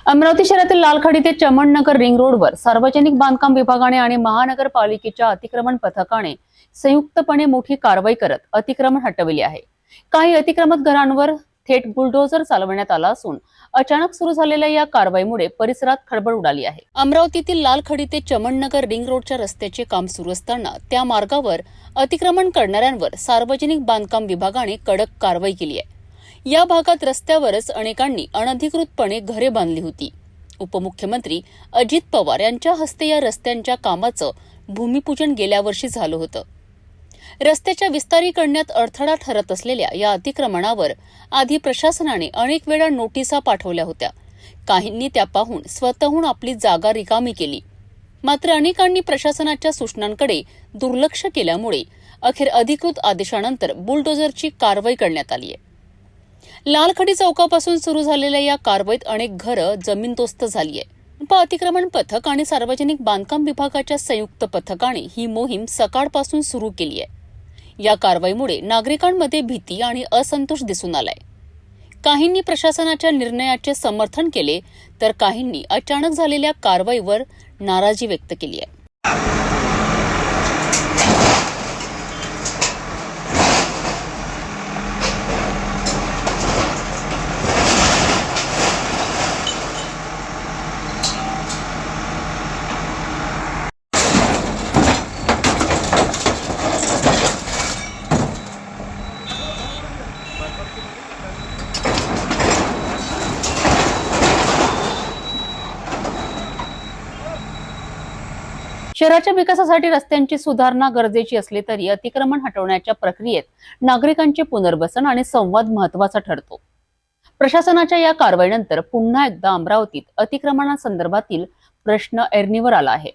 अमरावती शहरातील लालखडी ते चमननगर रिंग रोडवर सार्वजनिक बांधकाम विभागाने आणि महानगरपालिकेच्या अतिक्रमण पथकाने संयुक्तपणे मोठी कारवाई करत अतिक्रमण हटविले आहे। काही अतिक्रमित घरांवर थेट बुलडोझर चालवण्यात आला असून अचानक सुरू झालेल्या या कारवाईमुळे परिसरात खळबळ उडाली आहे। अमरावतीतील लालखडी ते चमननगर रिंग रोडच्या रस्त्याचे काम सुरू असताना त्या मार्गावर अतिक्रमण करणाऱ्यांवर सार्वजनिक बांधकाम विभागाने कडक कारवाई केली आहे। या भागात रस्त्यावरच अनेकांनी अनधिकृतपणे घरे बांधली होती। उपमुख्यमंत्री अजित पवार यांच्या हस्ते या रस्त्यांच्या कामाचं भूमिपूजन गेल्या वर्षी झालं होतं। रस्त्याच्या विस्तारीकरणात अडथळा ठरत असलेल्या या अतिक्रमणावर आधी प्रशासनाने अनेक वेळा नोटिसा पाठवल्या होत्या। काहींनी त्या पाहून स्वतःहून आपली जागा रिकामी केली, मात्र अनेकांनी प्रशासनाच्या सूचनांकडे दुर्लक्ष केल्यामुळे अखेर अधिकृत आदेशानंतर बुलडोझरची कारवाई करण्यात आली आहे। लालखडी चौकापासून सुरू झालेल्या या कारवाईत अनेक घरं जमीनदोस्त झाली आहे। अतिक्रमण पथक आणि सार्वजनिक बांधकाम विभागाच्या संयुक्त पथकाने ही मोहीम सकाळपासून सुरू केली आहे। या कारवाईमुळे नागरिकांमध्ये भीती आणि असंतोष दिसून आलाय। काहींनी प्रशासनाच्या निर्णयाचे समर्थन केले, तर काहींनी अचानक झालेल्या कारवाईवर नाराजी व्यक्त केली आहे। शहराच्या विकासासाठी रस्त्यांची सुधारणा गरजेची असली तरी अतिक्रमण हटवण्याच्या प्रक्रियेत नागरिकांचे पुनर्वसन आणि संवाद महत्त्वाचा ठरतो। प्रशासनाच्या या कारवाईनंतर पुन्हा एकदा अमरावतीत अतिक्रमणासंदर्भातील प्रश्न ऐरणीवर आला आहे।